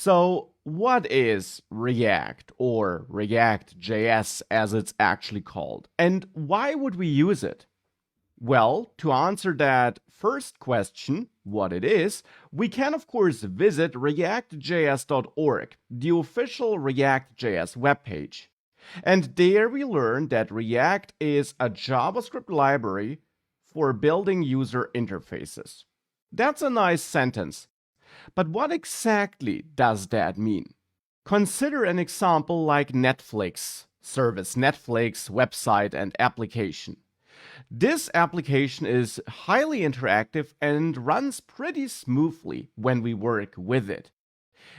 So, what is React, or React.js as it's actually called, and why would we use it? Well, to answer that first question, what it is, we can of course visit reactjs.org, the official React.js webpage. And there we learn that React is a JavaScript library for building user interfaces. That's a nice sentence. But what exactly does that mean? Consider an example like Netflix service, Netflix website and application. This application is highly interactive and runs pretty smoothly when we work with it.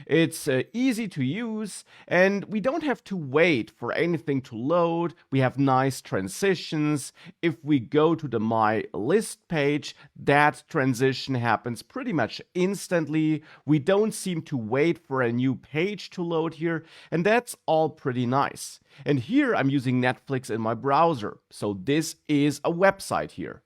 It's easy to use, and we don't have to wait for anything to load. We have nice transitions. If we go to the My List page, that transition happens pretty much instantly. We don't seem to wait for a new page to load here, and that's all pretty nice. And here I'm using Netflix in my browser, so this is a website here.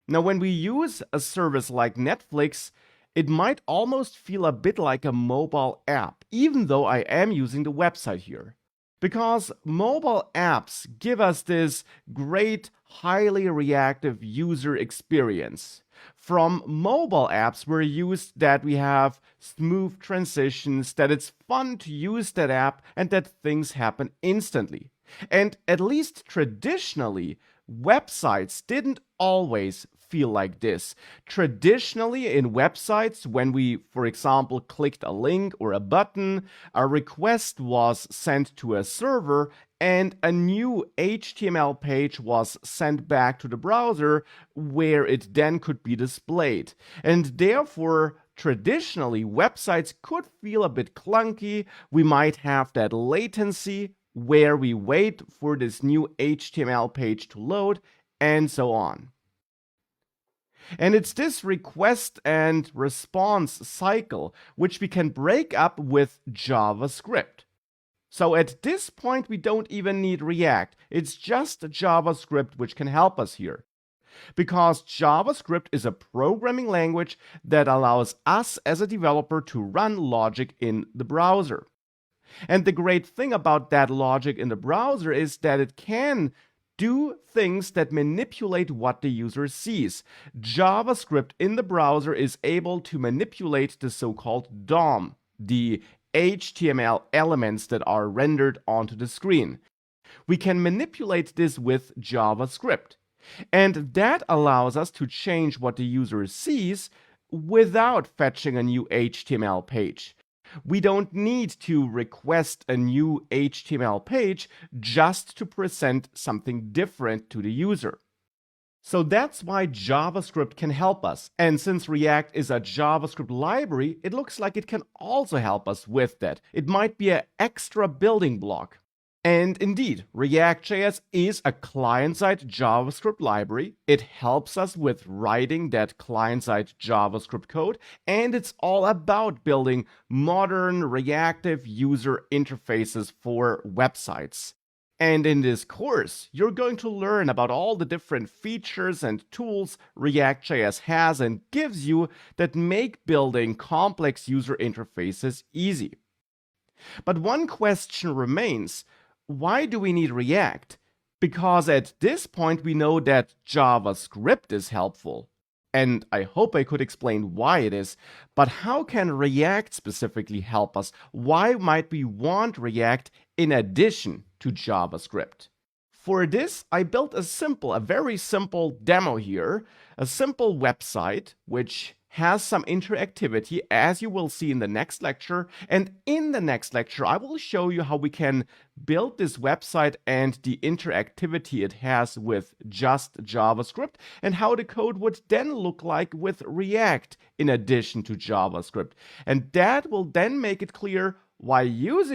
Now, when we use a service like Netflix, it might almost feel a bit like a mobile app, even though I am using the website here. Because mobile apps give us this great, highly reactive user experience. From mobile apps, we're used that we have smooth transitions, that it's fun to use that app, and that things happen instantly. And at least traditionally, websites didn't always feel like this. Traditionally, in websites, when we, for example, clicked a link or a button, a request was sent to a server and a new HTML page was sent back to the browser where it then could be displayed. And therefore, traditionally, websites could feel a bit clunky. We might have that latency where we wait for this new HTML page to load, and so on. And it's this request and response cycle which we can break up with JavaScript. So at this point, we don't even need React. It's just JavaScript which can help us here. Because JavaScript is a programming language that allows us as a developer to run logic in the browser. And the great thing about that logic in the browser is that it can do things that manipulate what the user sees. JavaScript in the browser is able to manipulate the so-called DOM, the HTML elements that are rendered onto the screen. We can manipulate this with JavaScript. And that allows us to change what the user sees without fetching a new HTML page. We don't need to request a new HTML page just to present something different to the user. So that's why JavaScript can help us. And since React is a JavaScript library, it looks like it can also help us with that. It might be an extra building block. And indeed, React.js is a client-side JavaScript library. It helps us with writing that client-side JavaScript code, and it's all about building modern, reactive user interfaces for websites. And in this course, you're going to learn about all the different features and tools React.js has and gives you that make building complex user interfaces easy. But one question remains. Why do we need React? Because at this point we know that JavaScript is helpful. And I hope I could explain why it is. But how can React specifically help us? Why might we want React in addition to JavaScript? For this, I built a very simple demo here, a simple website which has some interactivity, as you will see in the next lecture. And in the next lecture, I will show you how we can build this website and the interactivity it has with just JavaScript, and how the code would then look like with React in addition to JavaScript. And that will then make it clear why using